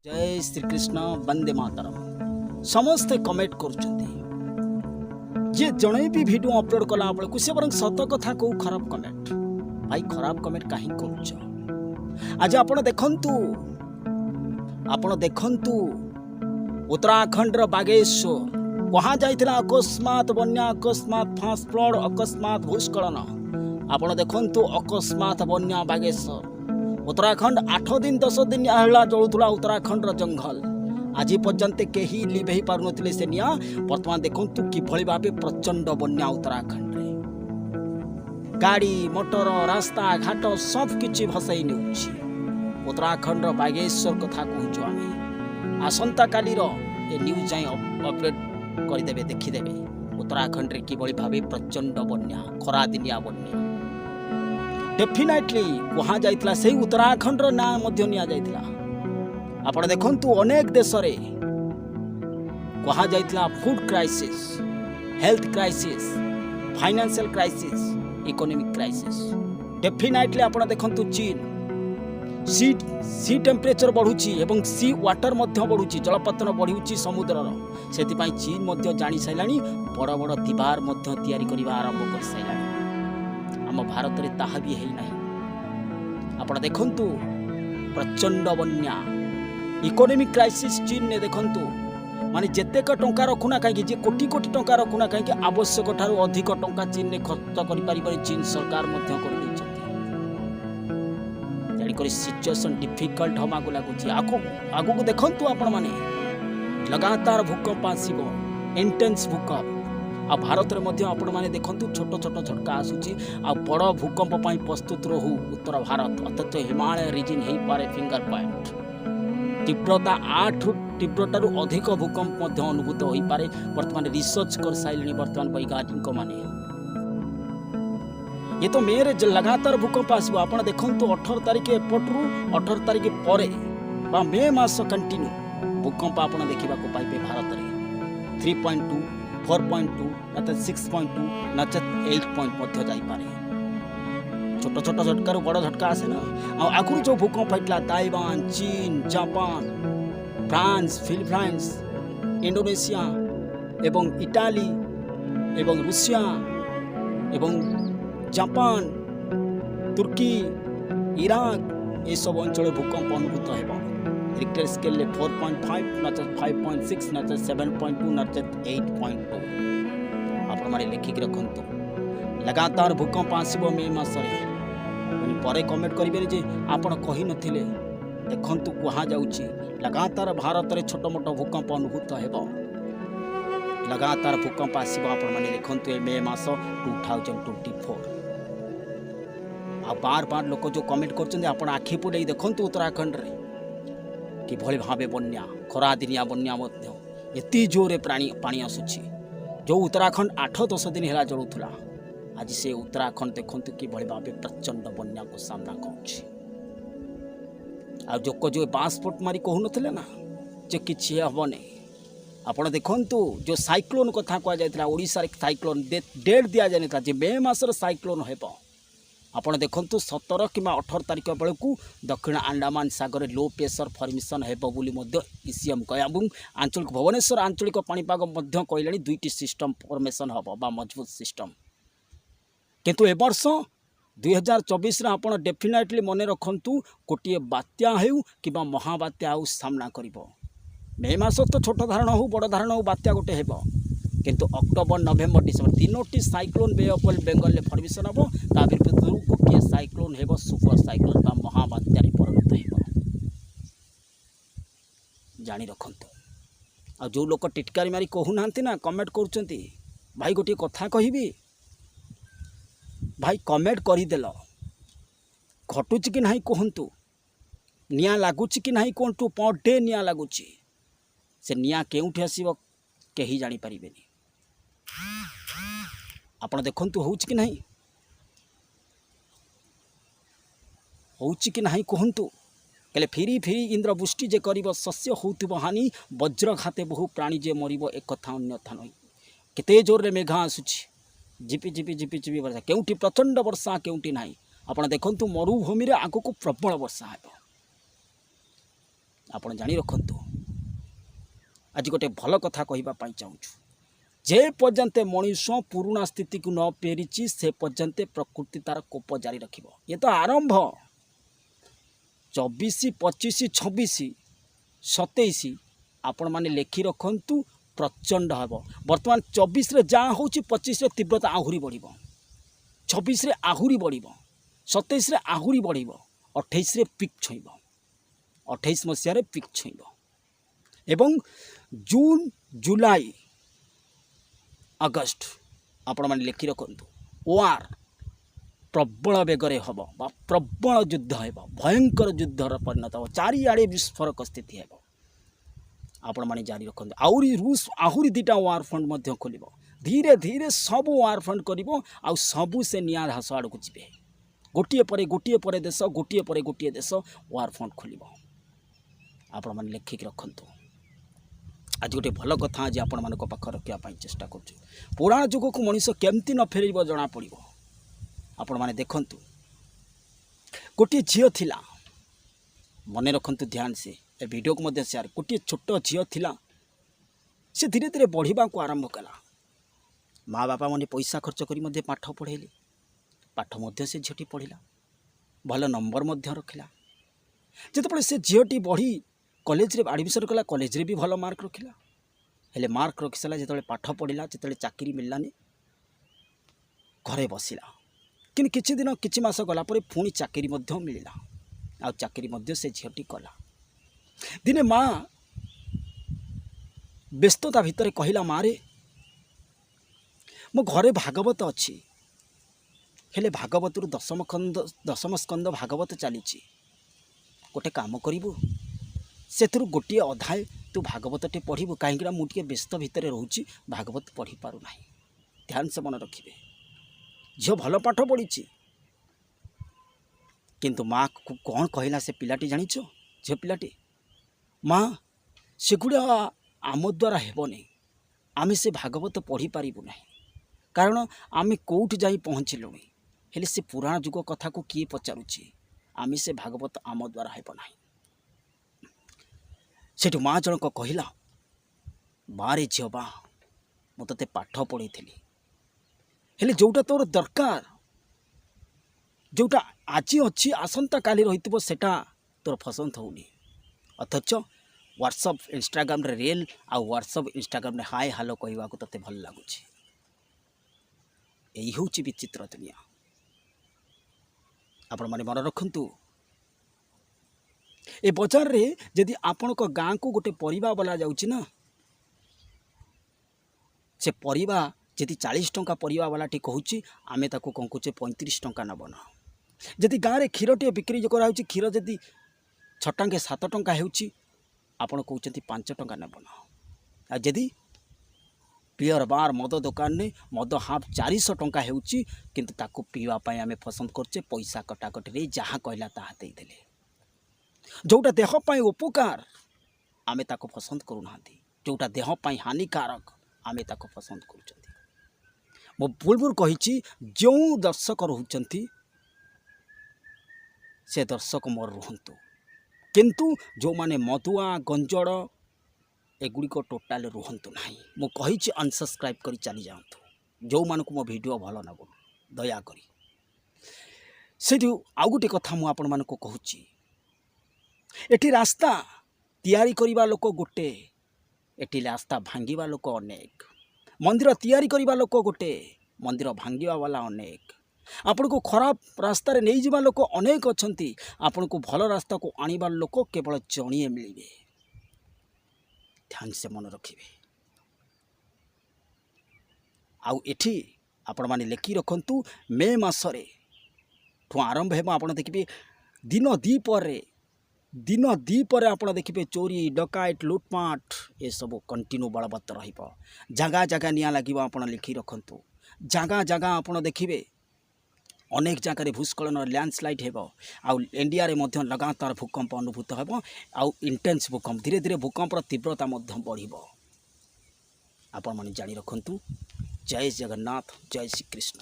जय श्री कृष्ण वंदे मातरम समस्ते कमेंट करुँचे जे जड़े भी वीडियो अपलोड कला बेलू से बर सत कथा कहू खराब कमेंट भाई खराब कमेंट कहीं कर आज आपण देखंतु उत्तराखंड बागेश्वर कहाँ जाइथिला अकस्मात बन्या अकस्मात फास्ट फ्लड अकस्मात भूस्खलन आपण देखंतु अकस्मात बन्या बागेश्वर उत्तराखंड 8 दिन 10 दिन है जलुला उत्तराखंड जंगल आज पर्यंत कहीं लिभे पार नुले से निया बर्तमान देखु किभली भाव प्रचंड बन्या उत्तराखंड रे गाड़ी मोटर रास्ता घाट सब किछि भसई नेउछि उत्तराखंड बागेश्वर कथा कहूँ आम आसंता काली ए न्यूज जाए अपडेट करदेवे देखीदेवे उत्तराखंड रे किभली भाव प्रचंड बन्या खरा दिनिया बन्या डेफिनेटली कहाँ जाइथिला से उत्तराखंड ना मध्य निया जाइथिला आपण देखंतु अनेक देश रे कहाँ जाइथिला food crisis health crisis financial crisis economic crisis definitely आपण देखंतु चीन सी टेम्परेचर बढ़ुची एवं सी वाटर मध्य बढ़ुची जलपतन बढ़ुची समुद्रर सेति पई चीन मध्य जानि साइलानी बड़ बड़ दीवार मध्य तैयारी करिबा आरंभ कर साइलानी आम भारत में ताहा भी है नहीं आपण देखंतु प्रचंड बन्या इकोनॉमिक क्राइसिस चीन ने देखंतु माने जेतेक टंका रखुना कहीं जे कोटी कोटी टंका रखुना कहीं आवश्यक ठारू अधिक टंका चीन ने खर्च करि पारिबे चीन सरकार मध्य कर दैछथि जानि करी सिचुएशन डिफिकल्ट हमा को लागुची आगु को देखंतु आपण माने लगातार भूकंप आसीबो इंटेंस भूकंप आ भारत में आपण मैंने देखु छोट छोट झटका आसूची आ बड़ भूकंप प्रस्तुत रहू उत्तर भारत अथच हिमालय रिजन हो पारे फिंगर पॉइंट तीव्रता 8 तीव्रतार अधिक भूकंप अनुभूत हो पारे वर्तमान रिसर्च कर सारे वर्तमान वैज्ञानिक माने ये तो मे रे लगातार भूकंप आसो आप देखु 18 तारिख एपटू 18 तारिख पर मे मास कंटिन्यू भूकंप आप देखा पाइबे भारत में 3.2 4.2 नचेत 6.2 नचेत 8 पॉइंट जापे छोट छोट झटकार बड़ झटका आसे ना आगुरी जो भूकंप होता ताइवान चीन जापान फ्रांस फिलीपाइंस इंडोनेशिया एवं इटाली एवं रूसिया एवं जापान तुर्की इराक ये सब अंचल भूकंप अनुभूत हो रिक्टर स्केल 4.5 नचेत 5.6 नचेत 7.2 नचेत 8.2 आपण माने लिखिक रखंतु लगातार भूकंप आसीबो मे मासरे परे कमेंट करिबे जे आपण कहि नथिले देखंतु कहाँ जाउची लगातार भारत रे छोट मोट भूकंप अनुभूत हेबो लगातार भूकंप आसीबो आपण माने लिखंतु मे मास 2024 आ बार बार लोक जो कमेंट करछन आपण आखि पुडै देखंतु उत्तराखंड रे कि भली भावे बन्या खरा दिनिया बन्या एति जोरे पानी आसुची जो उत्तराखंड 8-10 दिन है जलुला आज से उत्तराखंड देखते कि भली भावे प्रचंड बन्या को सामना कर जो पासपोर्ट मारी कहू नथिले ना जे किछि हबने आपण देखंतु जो साइक्लोन कथा कह जायतिला ओडिसा रे साइक्लोन डेट दिया जाय नथा जे मे मासर साइक्लोन हेबो आपण देखंतु 17 कि 18 तारिख बेलू दक्षिण अंडमान सागर लो प्रेशर फर्मेशन हेबो बोली मध्य इसीएम कह आंचलिक भुवनेश्वर आंचलिक पाणीपाग मध्य कहले दुईटी सिस्टम फर्मेशन हेबो बा मजबूत सिस्टम किंतु ए वर्ष 2024 रे आपण डेफिनेटली मने रखंतु गोटे बात्या हेउ किबा महाबात्या आउ सामना करिवो मे मास तो छोट धारण हो बड़ धारण हो बात्या गोटे हेबो किंतु अक्टोबर नवेम्बर डिसेम्बर तीनोटी cyclone bay of Bengal formation हम ता भितर गोटे साइक्लोन हेबो सुपर साइक्लोन बा महाबात्या परिणत हेबो जानी रखंतु आ जो लोक टिटकारी मारी कहू नांती ना कमेंट करूचंती भाई गोटे कथा कहिबी भाई कमेंट करदेल घटुची कि नहीं कहतु निया लगुच कि नहीं कहतु पर डे निया लगुच से निया केउठी आसीबो केही जानी परिबेनी आपण देखंतु होउची कि नहीं कहतु कले फिरी फिरी इंद्रवृष्टि जे करिबो शस्य होउथिबो हानि वज्रघाते बहु प्राणी जे मरिबो एक कथा अन्यथा नहीं केते जोर रे मेघा आसुची झिपि झिपि झिपि झिपि वर्षा केउठी प्रचंड वर्षा केउठी नहीं आपण देखंतु मरुभूमि रे आगु को प्रबल वर्षा हेबो ଆପଣ ଜାଣି ରଖନ୍ତୁ। ଆଜି ଗୋଟେ ଭଲ କଥା କହିବା ପାଇଁ ଚାହୁଁଛୁ। ଯେ ପର୍ଯ୍ୟନ୍ତ ମଣିଷ ପୁରୁଣା ସ୍ଥିତିକୁ ନ ଫେରିଛି ସେ ପର୍ଯ୍ୟନ୍ତ ପ୍ରକୃତି ତାର କୋପ ଜାରି ରଖିବ। ଏ ତ ଆରମ୍ଭ। 24, 25, 26, 27 ଆପଣମାନେ ଲେଖି ରଖନ୍ତୁ। ପ୍ରଚଣ୍ଡ ହେବ। ବର୍ତ୍ତମାନ 24ରେ ଯାହା ହେଉଛି 25ରେ ତୀବ୍ରତା ଆହୁରି ବଢ଼ିବ, 26ରେ ଆହୁରି ବଢ଼ିବ, 27ରେ ଆହୁରି ବଢ଼ିବ, 28ରେ ପିକ୍ ଛୁଇଁବ, 28 ମସିହାରେ ପିକ୍ ଛୁଇଁବ ଏବଂ ଜୁନ୍, ଜୁଲାଇ, ଅଗଷ୍ଟ ଆପଣମାନେ ଲେଖି ରଖନ୍ତୁ। ୱାର୍ ପ୍ରବଳ ବେଗରେ ହେବ ବା ପ୍ରବଳ ଯୁଦ୍ଧ ହେବ, ଭୟଙ୍କର ଯୁଦ୍ଧର ପରିଣତ ହେବ, ଚାରିଆଡ଼େ ବିସ୍ଫୋରକ ସ୍ଥିତି ହେବ। ଆପଣମାନେ ଜାରି ରଖନ୍ତୁ। ରୁଷ ଆହୁରି 2ଟା ୱାର୍ ଫ୍ରଣ୍ଟ ମଧ୍ୟ ଖୋଲିବ। ଧୀରେ ଧୀରେ ସବୁ ୱାର୍ ଫ୍ରଣ୍ଟ କରିବ ଆଉ ସବୁ ସେ ନିଆଁ ଘାସ ଆଡ଼କୁ ଯିବେ। ଗୋଟିଏ ପରେ ଦେଶ, ଗୋଟିଏ ପରେ ଗୋଟିଏ ଦେଶ ୱାର୍ ଫ୍ରଣ୍ଟ ଖୋଲିବ। ଆପଣମାନେ ଲେଖିକି ରଖନ୍ତୁ। ଆଜି ଗୋଟେ ଭଲ କଥା ଆଜି ଆପଣମାନଙ୍କ ପାଖରେ ରଖିବା ପାଇଁ ଚେଷ୍ଟା କରୁଛୁ। ପୁରାଣ ଯୁଗକୁ ମଣିଷ କେମିତି ନ ଫେରିବ ଜଣାପଡ଼ିବ। ଆପଣମାନେ ଦେଖନ୍ତୁ, ଗୋଟିଏ ଝିଅ ଥିଲା, ମନେ ରଖନ୍ତୁ ଧ୍ୟାନ ସେ ଏ ଭିଡ଼ିଓକୁ ମଧ୍ୟ ସେୟାର। ଗୋଟିଏ ଛୋଟ ଝିଅ ଥିଲା, ସେ ଧୀରେ ଧୀରେ ବଢ଼ିବାକୁ ଆରମ୍ଭ କଲା। ମା' ବାପା ମାନେ ପଇସା ଖର୍ଚ୍ଚ କରି ମଧ୍ୟ ପାଠ ପଢ଼େଇଲେ। ପାଠ ମଧ୍ୟ ସେ ଝିଅଟି ପଢ଼ିଲା, ଭଲ ନମ୍ବର ମଧ୍ୟ ରଖିଲା। ଯେତେବେଳେ ସେ ଝିଅଟି ବଢ଼ି କଲେଜରେ ଆଡ଼ମିସନ୍ କଲା, କଲେଜରେ ବି ଭଲ ମାର୍କ ରଖିଲା। ହେଲେ ମାର୍କ ରଖିସାରିଲା, ଯେତେବେଳେ ପାଠ ପଢ଼ିଲା, ଯେତେବେଳେ ଚାକିରି ମିଳିଲାନି, ଘରେ ବସିଲା। କିନ୍ତୁ କିଛି ମାସ ଗଲା ପରେ ପୁଣି ଚାକିରି ମଧ୍ୟ ମିଳିଲା ଆଉ ଚାକିରି ମଧ୍ୟ ସେ ଝିଅଟି କଲା। ଦିନେ ମା ବ୍ୟସ୍ତତା ଭିତରେ କହିଲା, ମାରେ ମୋ ଘରେ ଭାଗବତ ଅଛି, ହେଲେ ଭାଗବତରୁ 10ମ ସ୍କନ୍ଦ ଭାଗବତ ଚାଲିଛି। ଗୋଟେ କାମ କରିବୁ, ସେଥିରୁ ଗୋଟିଏ ଅଧ୍ୟାୟ ତୁ ଭାଗବତଟେ ପଢ଼ିବୁ, କାହିଁକିନା ମୁଁ ଟିକେ ବ୍ୟସ୍ତ ଭିତରେ ରହୁଛି, ଭାଗବତ ପଢ଼ିପାରୁନାହିଁ। ଧ୍ୟାନ ସେ ମନେ ରଖିବେ। ଝିଅ ଭଲ ପାଠ ପଢ଼ିଛି, କିନ୍ତୁ ମା'କୁ କ'ଣ କହିଲା ସେ ପିଲାଟି ଜାଣିଛ? ଝିଅ ପିଲାଟି, ମା ସେଗୁଡ଼ା ଆମ ଦ୍ୱାରା ହେବନି, ଆମେ ସେ ଭାଗବତ ପଢ଼ିପାରିବୁ ନାହିଁ, କାରଣ ଆମେ କେଉଁଠି ଯାଇ ପହଞ୍ଚିଲୁଣି। ହେଲେ ସେ ପୁରାଣ ଯୁଗ କଥାକୁ କିଏ ପଚାରୁଛି? ଆମେ ସେ ଭାଗବତ ଆମ ଦ୍ୱାରା ହେବ ନାହିଁ। ସେଠୁ ମା ଜଣକ କହିଲା, ବାରେ ଝିଅ ବା, ମୁଁ ତୋତେ ପାଠ ପଢ଼େଇଥିଲି, ହେଲେ ଯେଉଁଟା ତୋର ଦରକାର, ଯେଉଁଟା ଆଜି ଅଛି ଆସନ୍ତା କାଲି ରହିଥିବ, ସେଟା ତୋର ପସନ୍ଦ ହେଉନି। ଅଥଚ ହ୍ୱାଟ୍ସଆପ୍, ଇନଷ୍ଟାଗ୍ରାମରେ ରିଲ୍ ଆଉ ହ୍ୱାଟ୍ସଆପ୍, ଇନଷ୍ଟାଗ୍ରାମରେ ହାଏ ହାଲୋ କହିବାକୁ ତୋତେ ଭଲ ଲାଗୁଛି। ଏଇ ହେଉଛି ବିଚିତ୍ର ଦୁନିଆ। ଆପଣମାନେ ମନେ ରଖନ୍ତୁ, ଏ ବଜାରରେ ଯଦି ଆପଣଙ୍କ ଗାଁକୁ ଗୋଟେ ପରିବା ବାଲା ଯାଉଛି ନା, ସେ ପରିବା ଯଦି 40 ଟଙ୍କା ପରିବା ବାଲାଟି କହୁଛି, ଆମେ ତାକୁ କ'ଣ କହୁଛେ 35 ଟଙ୍କା ନେବ ନା। ଯଦି ଗାଁରେ କ୍ଷୀରଟିଏ ବିକ୍ରି କରାହେଉଛି, କ୍ଷୀର ଯଦି 6 ଟଙ୍କା 7 ଟଙ୍କା ହେଉଛି, ଆପଣ କହୁଛନ୍ତି 5 ଟଙ୍କା ନେବ ନା। ଆଉ ଯଦି ପିଓର ବାର୍ ମଦ ଦୋକାନରେ ମଦ ହାଫ୍ 400 ଟଙ୍କା ହେଉଛି, କିନ୍ତୁ ତାକୁ ପିଇବା ପାଇଁ ଆମେ ପସନ୍ଦ କରୁଛେ, ପଇସା କଟାକଟିରେ ଯାହା କହିଲା ତାହା ଦେଇଦେଲେ। ଯେଉଁଟା ଦେହ ପାଇଁ ଉପକାର ଆମେ ତାକୁ ପସନ୍ଦ କରୁନାହାନ୍ତି, ଯେଉଁଟା ଦେହ ପାଇଁ ହାନିକାରକ ଆମେ ତାକୁ ପସନ୍ଦ କରୁଛନ୍ତି। ମୁଁ ପୂର୍ବରୁ କହିଛି, ଯେଉଁ ଦର୍ଶକ ରହୁଛନ୍ତି ସେ ଦର୍ଶକ ମୋର ରୁହନ୍ତୁ, କିନ୍ତୁ ଯେଉଁମାନେ ମଦୁଆ ଗଞ୍ଜଡ଼ ଏଗୁଡ଼ିକ ଟୋଟାଲ ରୁହନ୍ତୁ ନାହିଁ। ମୁଁ କହିଛି ଅନସବସ୍କ୍ରାଇବ୍ କରି ଚାଲିଯାଆନ୍ତୁ, ଯେଉଁମାନଙ୍କୁ ମୋ ଭିଡ଼ିଓ ଭଲ ଲାଗୁ ଦୟାକରି। ସେଇଠୁ ଆଉ ଗୋଟେ କଥା ମୁଁ ଆପଣମାନଙ୍କୁ କହୁଛି, ଏଠି ରାସ୍ତା ତିଆରି କରିବା ଲୋକ ଗୋଟେ, ଏଠି ରାସ୍ତା ଭାଙ୍ଗିବା ଲୋକ ଅନେକ। ମନ୍ଦିର ତିଆରି କରିବା ଲୋକ ଗୋଟେ, ମନ୍ଦିର ଭାଙ୍ଗିବା ବାଲା ଅନେକ। ଆପଣଙ୍କୁ ଖରାପ ରାସ୍ତାରେ ନେଇଯିବା ଲୋକ ଅନେକ ଅଛନ୍ତି, ଆପଣଙ୍କୁ ଭଲ ରାସ୍ତାକୁ ଆଣିବା ଲୋକ କେବଳ ଜଣିଏ ମିଳିବେ। ଧ୍ୟାନ ସେ ମନେ ରଖିବେ। ଆଉ ଏଠି ଆପଣମାନେ ଲେଖି ରଖନ୍ତୁ, ମେ ମାସରେ ଠୁ ଆରମ୍ଭ ହେବ। ଆପଣ ଦେଖିବେ ଦିନ ଦ୍ୱିପହରେ ଆପଣ ଦେଖିବେ ଚୋରି ଡକାୟତ ଲୁଟପାଟ ଏସବୁ କଣ୍ଟିନ୍ୟୁ ବଳବତ୍ତର ରହିବ। ଜାଗା ଜାଗା ନିଆଁ ଲାଗିବ। ଆପଣ ଲେଖି ରଖନ୍ତୁ, ଜାଗା ଆପଣ ଦେଖିବେ ଅନେକ ଜାଗାରେ ଭୂସ୍ଖଳନ, ଲ୍ୟାଣ୍ଡସ୍ଲାଇଡ୍ ହେବ। ଆଉ ଇଣ୍ଡିଆରେ ମଧ୍ୟ ଲଗାତାର ଭୂକମ୍ପ ଅନୁଭୂତ ହେବ ଆଉ ଇଣ୍ଟେନ୍ସ ଭୂକମ୍ପ, ଧୀରେ ଧୀରେ ଭୂକମ୍ପର ତୀବ୍ରତା ମଧ୍ୟ ବଢ଼ିବ। ଆପଣମାନେ ଜାଣି ରଖନ୍ତୁ। ଜୟ ଜଗନ୍ନାଥ, ଜୟ ଶ୍ରୀକୃଷ୍ଣ।